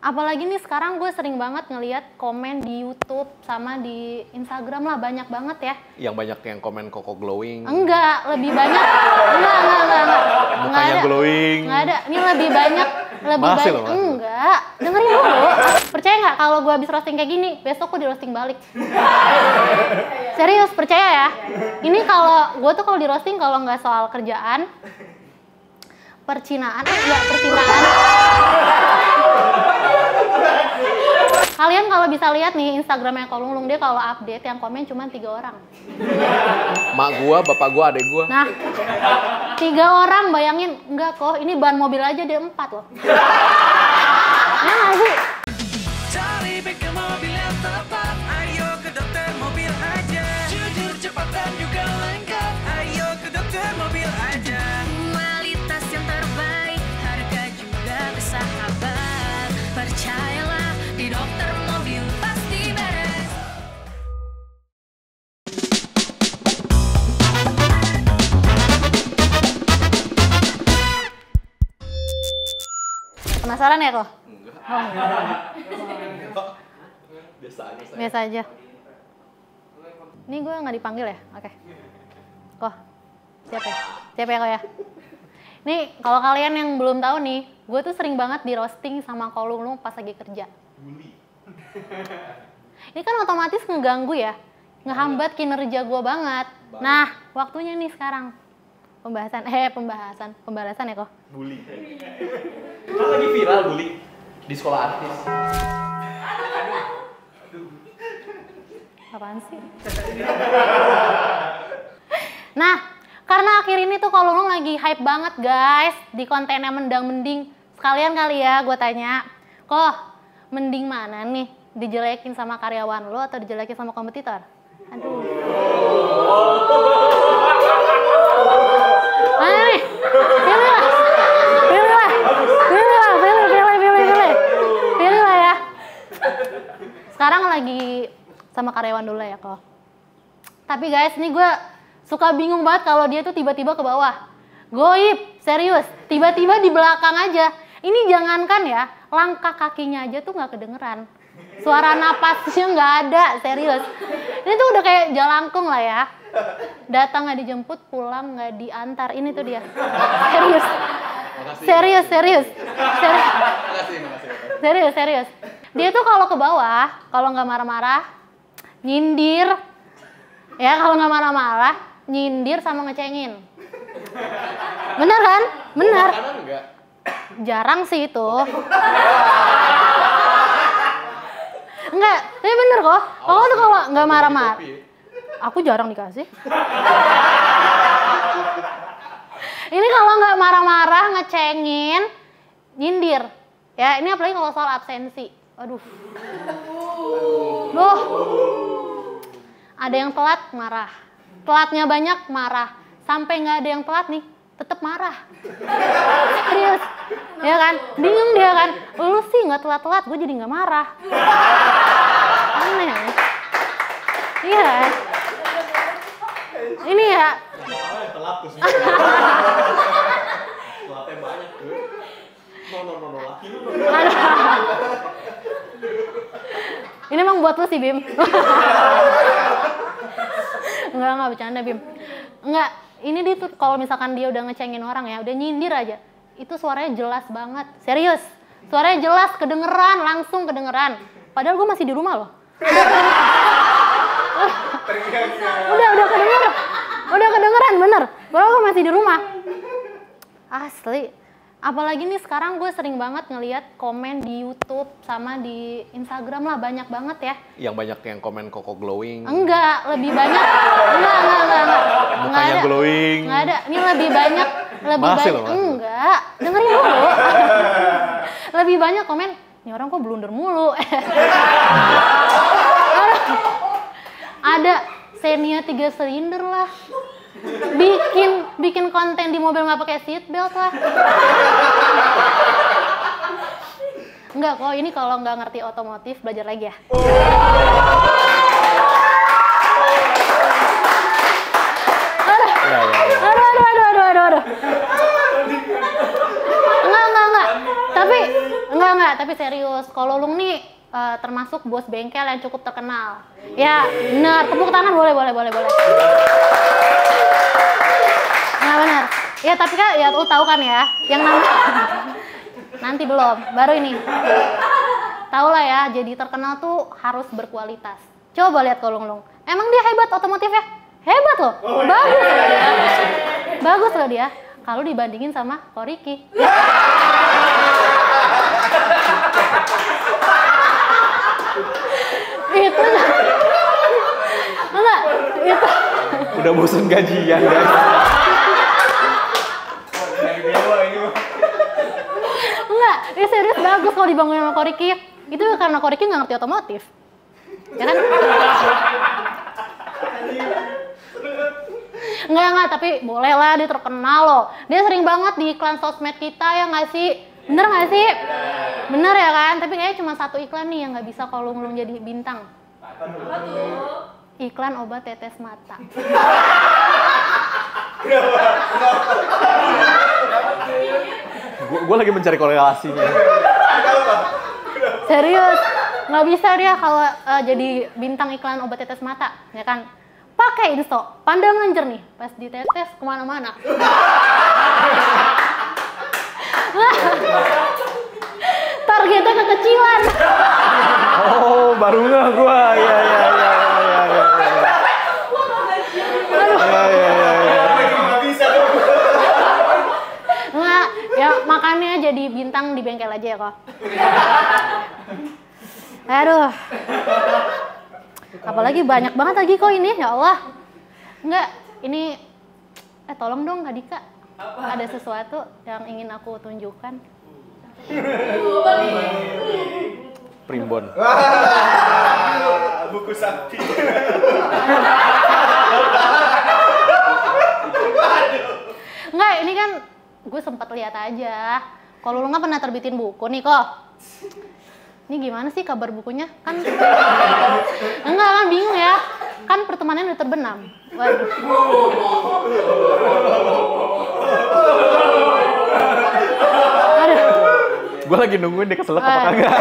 Apalagi nih sekarang gue sering banget ngeliat komen di YouTube sama di Instagram lah, banyak banget ya. Yang banyak yang komen Koko glowing. Enggak, lebih banyak. Enggak. Mukanya glowing. Enggak ada. Ini lebih banyak. Masih. Enggak. Dengerin dulu. Percaya nggak kalau gue habis roasting kayak gini, besok gue di roasting balik. Serius, percaya ya. Ini kalau gue tuh kalau di roasting kalau nggak soal kerjaan, percintaan. Kalian kalau bisa lihat nih Instagramnya Kolunglung, dia kalau update yang komen cuma 3 orang. Mak gua, bapak gua, adek gua. Nah, 3 orang, bayangin. Enggak kok, ini ban mobil aja dia 4 loh. Ya nggak sih? Cari bengkel mobil yang tepat, ayo ke dokter mobil aja. Jujur, cepat dan juga lengkap, ayo ke dokter mobil aja. Kualitas yang terbaik, harga juga bersahabat. Percayalah, di dokter mobil pasti beres. Penasaran ya kok? Enggak. Oh, enggak. Biasa aja. Ini gue nggak dipanggil ya? Oke. Kok, siap ya? Siap ya kok ya? Nih, kalau kalian yang belum tahu nih, gue tuh sering banget di roasting sama Kolunglung pas lagi kerja. Ini kan otomatis ngeganggu ya, ngehambat kinerja gue banget. Nah, waktunya nih sekarang. Pembahasan ya kok? Bully. Kan lagi viral bully di sekolah artis. Apaan sih? Nah, karena akhir ini tuh Kolunglung lagi hype banget guys di kontennya mendang-mending. Sekalian kali ya gue tanya, kok mending mana nih? Dijelekin sama karyawan lo atau dijelekin sama kompetitor? Aduh. Nih, pilih lah ya. Sekarang lagi sama karyawan dulu ya kok. Tapi guys, ini gue suka bingung banget kalau dia tuh tiba-tiba ke bawah. Goib, serius, tiba-tiba di belakang aja. Ini jangankan ya, langkah kakinya aja tuh nggak kedengeran. Suara napasnya nggak ada, serius. Ini tuh udah kayak jalangkung lah ya. Datang nggak dijemput, pulang nggak diantar. Ini tuh dia. Serius. Dia tuh kalau ke bawah, kalau nggak marah-marah, nyindir. Ya kalau nggak marah-marah, nyindir sama ngecengin. Bener kan? Bener. Jarang sih itu. Enggak, tapi bener kok. Kalau tuh kalau nggak marah-marah, aku jarang dikasih. Ini kalau nggak marah-marah, ngecengin, nyindir. Ya, ini apalagi kalau soal absensi. Aduh. Duh. Ada yang telat, marah. Telatnya banyak, marah. Sampai nggak ada yang telat nih, tetap marah. Serius. Ya kan? Bingung dia kan. Lu sih nggak telat-telat, gue jadi nggak marah. Aneh. Iya. Ini ya. Telat tuh sih. Telatnya banyak tuh. No, laki lu. Ini emang buat lu sih, Bim. Enggak bercanda, Bim. Enggak, ini dia tuh kalau misalkan dia udah ngecengin orang ya, udah nyindir aja. Itu suaranya jelas banget. Serius. Suaranya jelas, kedengeran, langsung kedengeran. Padahal gue masih di rumah loh. Udah kedengeran bener. Padahal gue masih di rumah. Asli. Apalagi nih sekarang gue sering banget ngeliat komen di YouTube sama di Instagram lah, banyak banget ya. Yang banyak yang komen Koko glowing. Enggak, lebih banyak. Enggak. Mukanya glowing. Enggak ada. Ini lebih banyak. Masih. Enggak. Dengerin dulu. Lebih banyak komen, ini orang kok blunder mulu. Ada Xenia 3 silinder lah. Bikin konten di mobil nggak pakai seat belt lah. Enggak kok, ini kalau nggak ngerti otomotif belajar lagi ya. Aduh. Enggak. Enggak, tapi serius. Kalau Lung nih termasuk bos bengkel yang cukup terkenal. Ya, benar. Tepuk tangan boleh. Nah, benar. Ya, tapi kan ya lu tahu kan ya, yang namanya nanti belum, baru ini. Tahu lah ya, jadi terkenal tuh harus berkualitas. Coba lihat kalau Lung. Emang dia hebat otomotifnya? Hebat loh. Bagus loh dia. Bagus loh dia. Kalau dibandingin sama Koriki. Itu enggak, itu Udah bosen gajian guys. enggak, ini serius bagus kalau dibangun sama Koriki. Itu karena Koriki nggak ngerti otomotif. Ya kan? Enggak, tapi boleh lah, dia terkenal loh. Dia sering banget di iklan sosmed kita, ya nggak sih? Bener nggak sih? Bener ya kan? Tapi kayaknya cuma satu iklan nih yang nggak bisa kalau Lung jadi bintang. Iklan obat tetes mata. Gue lagi mencari korelasinya. Serius, nggak bisa dia kalau jadi bintang iklan obat tetes mata, ya kan? Pakai Insto, pandangan jernih, pas ditetes kemana-mana. Targetnya kekecilan. Oh, baru nggak gue. Iya. Nggak, ya makanya jadi bintang di bengkel aja ya kok. Aduh. Apalagi banyak banget lagi kok ini, ya Allah. Enggak, ini tolong dong Kak Dika. Ada sesuatu yang ingin aku tunjukkan. Primbon. Buku sakti. Enggak, ini kan gue sempat lihat aja. Kalau lu nggak pernah terbitin buku nih kok. Ini gimana sih kabar bukunya? Kan enggak kan bingung ya. Kan pertemanannya udah terbenam. Waduh. Aduh. Gue lagi nungguin dia keselak apa kagak.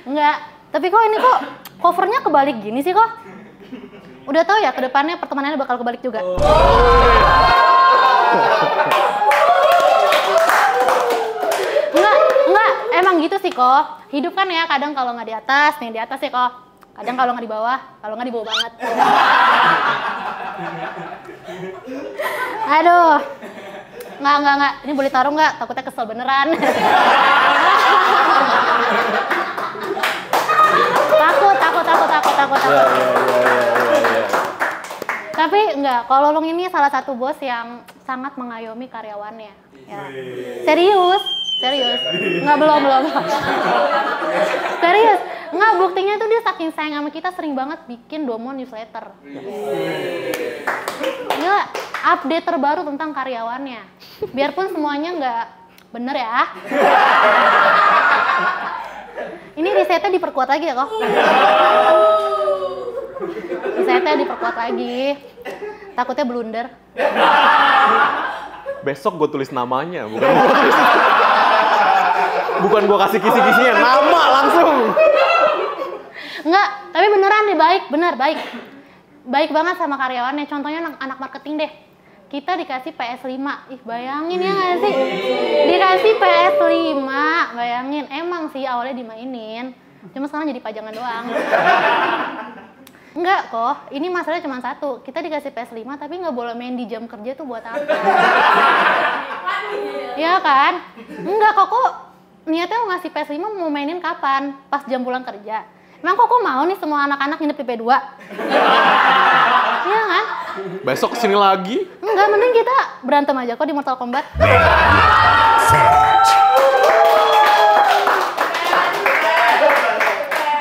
Enggak, tapi kok ini kok covernya kebalik gini sih kok? Udah tahu ya kedepannya pertemanannya bakal kebalik juga. Enggak, emang gitu sih kok. Hidup kan ya kadang kalau nggak di atas, nih di atas ya kok. Kadang kalau nggak di bawah, kalau nggak di bawah banget. Aduh. Enggak. Ini boleh taruh nggak? Takutnya kesel beneran. Takut. Ya. Tapi enggak, kalau Lung ini salah satu bos yang sangat mengayomi karyawannya. Ya. Serius. Enggak, belum. Serius. Enggak, buktinya tuh dia saking sayang sama kita sering banget bikin Domo newsletter. Gila, update terbaru tentang karyawannya. Biarpun semuanya enggak bener ya. Ini risetnya diperkuat lagi ya kok. Risetnya diperkuat lagi. Takutnya blunder. Besok gue tulis namanya, bukan gue kasih kisi-kisinya, nama langsung. Enggak, tapi beneran deh baik, bener baik. Baik banget sama karyawannya. Contohnya anak marketing deh. Kita dikasih PS5, bayangin ya nggak sih? Dikasih PS5, bayangin. Emang sih awalnya dimainin, cuma sekarang jadi pajangan doang. Enggak kok, ini masalahnya cuma satu. Kita dikasih PS5 tapi nggak boleh main di jam kerja tuh buat apa? Iya kan? Enggak kok niatnya mau ngasih PS5 mau mainin kapan? Pas jam pulang kerja. Emang kok mau nih semua anak-anak nginep di P2? Iya kan? Besok kesini lagi. Enggak, mending kita berantem aja kok di Mortal Kombat.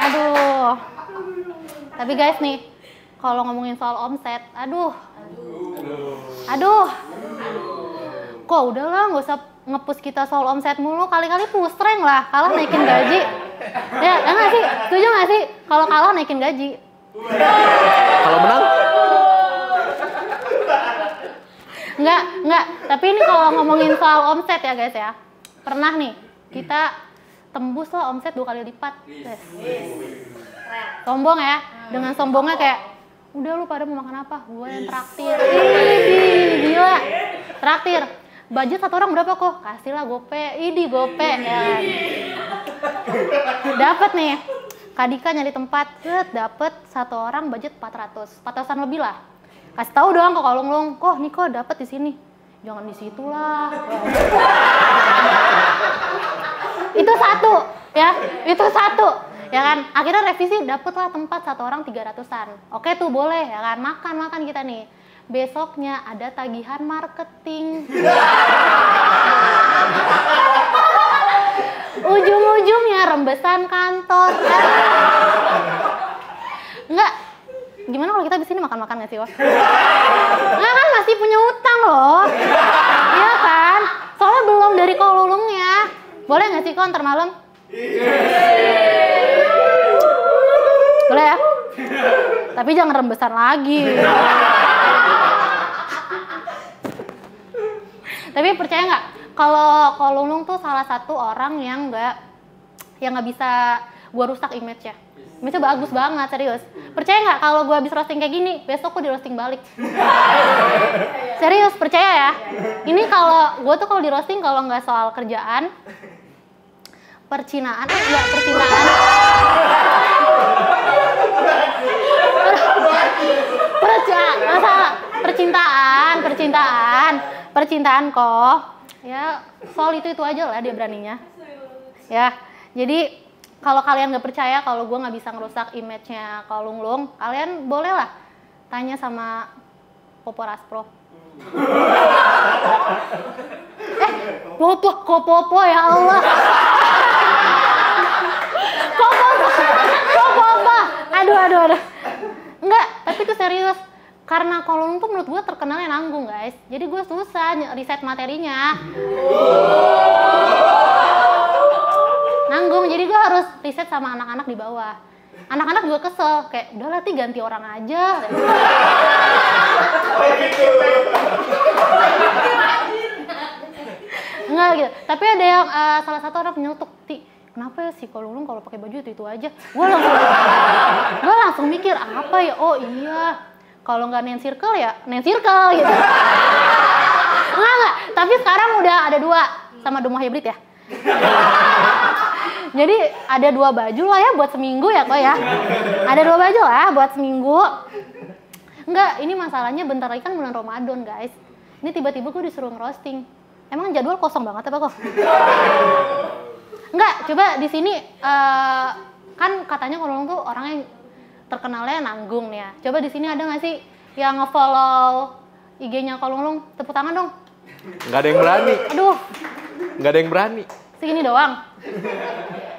Aduh. Tapi guys nih, kalau ngomongin soal omset, aduh. Kok udahlah, nggak usah nge-push kita soal omset mulu, kali-kali push rank lah, kalah naikin gaji. Ya nggak sih? Setuju nggak sih? Kalau kalah naikin gaji. Kalau menang? Enggak. Tapi ini kalau ngomongin soal omset ya guys ya. pernah nih kita tembus lah omset 2 kali lipat. Yes. Sombong ya, dengan sombongnya kayak udah lu pada mau makan apa? Gue yang traktir. Ih, gila. Traktir. Budget 1 orang berapa kok? Kasih lah gope. Idi gope ya. Dapat nih. Kadika nyari tempat, dapet 1 orang budget 400-an lebih lah. Kasih tahu doang ke Kolonglong, kok nih kok dapet di sini. Jangan di situ lah. Itu satu, ya. Itu satu. Ya kan, akhirnya revisi dapet lah tempat 1 orang 300-an. Oke tuh boleh ya kan, makan kita nih. Besoknya ada tagihan marketing. Ujung-ujungnya rembesan kantor. Enggak, gimana kalau kita di sini makan-makan nggak sih, Wah? Nggak kan masih punya utang loh. Iya kan? Soalnya belum dari Kolulungnya. Boleh nggak sih kok ntar malam? Boleh ya? Tapi jangan rembesan lagi. Tapi percaya nggak? Kalau Kolulung tuh salah satu orang yang nggak bisa gue rusak image-nya. Image-nya bagus banget, serius. Percaya nggak kalau gue habis roasting kayak gini, besok gue di roasting balik. Serius, percaya ya. Ini kalau gue tuh kalau di roasting kalau nggak soal kerjaan, percintaan. Percintaan kok. Ya, soal itu aja lah dia beraninya. Ya, jadi kalau kalian nggak percaya kalau gue nggak bisa ngerusak image-nya Kolunglung, kalian boleh lah tanya sama Popo Raspro. Popo ya Allah. Popo. Aduh. Enggak, tapi itu serius. Karena Kolunglung tuh menurut gue terkenalnya nanggung, guys. Jadi gue susah riset materinya. Nanggung, jadi gue harus riset sama anak-anak di bawah. Anak-anak juga kesel, kayak udahlah ganti orang aja. Enggak gitu. Tapi ada yang salah satu orang menyelutuk, kenapa ya si Kolunglung kalau pakai baju itu aja? Gue langsung mikir apa ya? Oh iya. Kalau nggak Nen Circle ya Nen Circle gitu. Enggak. Tapi sekarang udah ada 2 sama Domo Hybrid ya. Jadi ada 2 baju lah ya buat seminggu ya kok ya. Ada 2 baju lah buat seminggu. Enggak, ini masalahnya bentar lagi kan bulan Ramadan guys. Ini tiba-tiba gue disuruh ngerosting. Emang jadwal kosong banget apa kok? Enggak, coba di sini kan katanya Kolunglung tuh orangnya terkenalnya nanggung nih ya. Coba di sini ada nggak sih yang nge-follow IG-nya Kolunglung? Tepuk tangan dong. Nggak ada yang berani. Aduh. Nggak ada yang berani. Segini doang.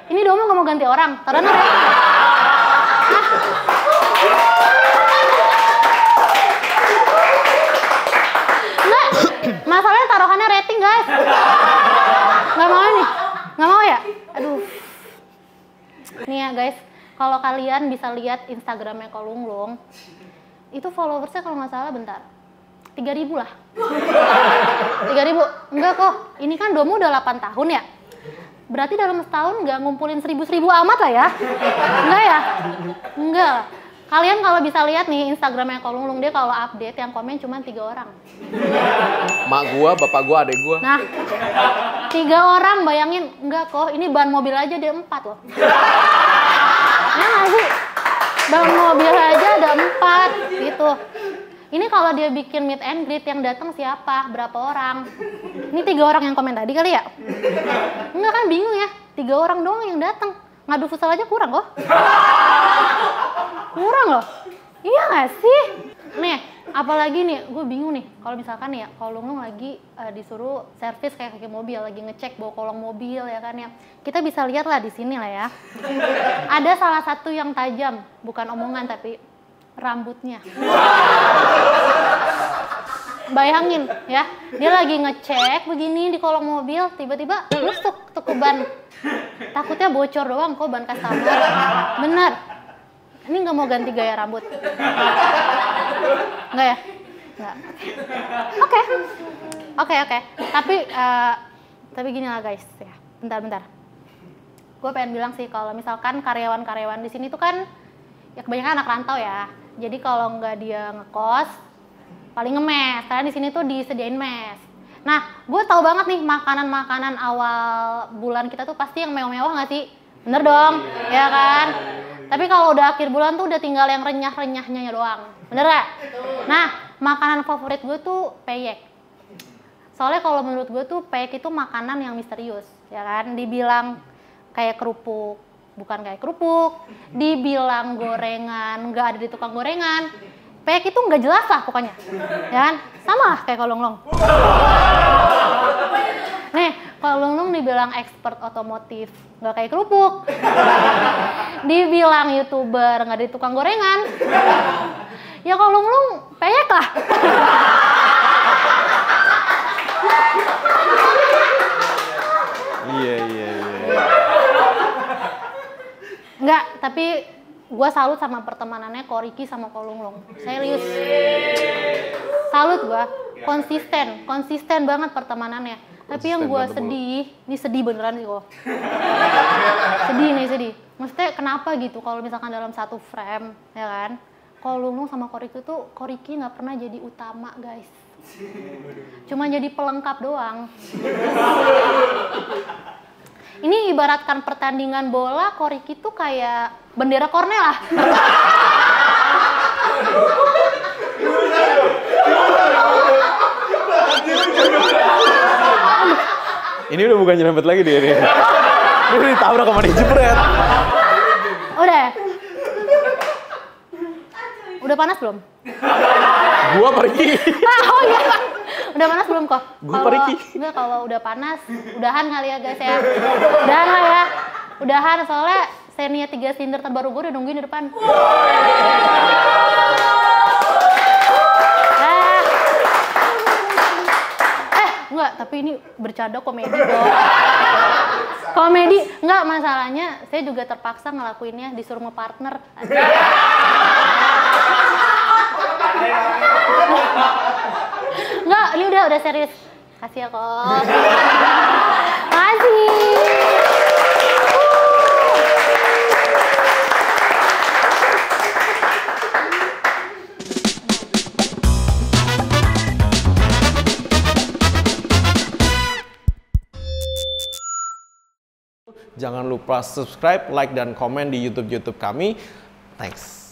Ini doang nggak mau ganti orang. Taruhnya Nggak. Masalahnya taruhannya rating guys. Nggak mau nih. Nggak mau ya? Aduh. Nih ya guys. Kalau kalian bisa lihat Instagramnya Kolunglung, itu followersnya kalau nggak salah bentar, 3.000 lah. 3.000, enggak kok, ini kan Domo udah 8 tahun ya. Berarti dalam setahun nggak ngumpulin 1.000 amat lah ya. Enggak ya? Enggak. Kalian kalau bisa lihat nih Instagramnya Kolunglung, dia kalau update yang komen cuma 3 orang. Mak gua, bapak gua, adek gua. Nah, 3 orang bayangin, enggak kok, ini ban mobil aja dia 4 loh. Ya nggak sih? Ban mobil aja ada 4 gitu. Ini kalau dia bikin meet and greet yang datang siapa? Berapa orang? Ini 3 orang yang komen tadi kali ya? Enggak kan bingung ya? 3 orang doang yang datang. Ngadu futsal aja kurang kok. Kurang loh. Iya nggak sih? Nih, apalagi nih, gue bingung nih. Kalau misalkan nih ya, Kolunglung lagi disuruh servis kayak kaki mobil, lagi ngecek bawa kolong mobil ya kan ya. Kita bisa lihat lah di sini lah ya. Ada salah satu yang tajam, bukan omongan tapi rambutnya. Bayangin ya, dia lagi ngecek begini di kolong mobil, tiba-tiba lusuk tuh ke ban. Takutnya bocor doang kok ban customer. Bener. Ini nggak mau ganti gaya rambut. Nggak ya? Nggak. Oke. Tapi Tapi gini lah guys, ya, bentar. Gue pengen bilang sih kalau misalkan karyawan-karyawan di sini tuh kan ya kebanyakan anak rantau ya. Jadi kalau nggak dia ngekos, paling ngemes. Karena di sini tuh disediain mes. Nah, gue tahu banget nih makanan-makanan awal bulan kita tuh pasti yang mewah-mewah nggak sih? Bener dong, ya kan? Tapi kalau udah akhir bulan tuh udah tinggal yang renyah-renyahnya doang. Bener gak? Nah, makanan favorit gue tuh peyek. Soalnya kalau menurut gue tuh peyek itu makanan yang misterius, ya kan? Dibilang kayak kerupuk, bukan kayak kerupuk. Dibilang gorengan, nggak ada di tukang gorengan. Peyek itu nggak jelas lah pokoknya, ya kan? Sama lah kayak kolonglong. Nih, kolonglong dibilang expert otomotif, nggak kayak kerupuk. Dibilang YouTuber, nggak ada di tukang gorengan. Ya kolonglong peyek lah. Iya. Enggak, tapi gue salut sama pertemanannya Ko Riki sama Ko Lunglung. Serius. Salut gue. Konsisten banget pertemanannya. Tapi yang gue sedih, ini sedih beneran sih kok. Sedih. Maksudnya kenapa gitu kalau misalkan dalam satu frame, ya kan? Ko Lunglung sama Ko Riki tuh, Ko Riki nggak pernah jadi utama guys. Cuma jadi pelengkap doang. Ini ibaratkan pertandingan bola, Ko Riki tuh kayak bendera Kornel lah. Ini udah bukan nyerempet lagi dia nih. Dia udah ditabrak sama dia jebret. Udah. Udah panas belum? Gua pergi. Oh iya. Udah panas belum kok? Gua pergi. Enggak, kalau udah panas, udahan kali ya guys ya. Udahan lah ya. Udahan soalnya Xenia 3 silinder terbaru gue udah nungguin di depan. Enggak, tapi ini bercanda komedi dong. Komedi, enggak masalahnya saya juga terpaksa ngelakuinnya disuruh sama partner. Enggak, ini udah serius. Kasih ya kok. Makasih. Jangan lupa subscribe, like, dan komen di YouTube kami. Thanks.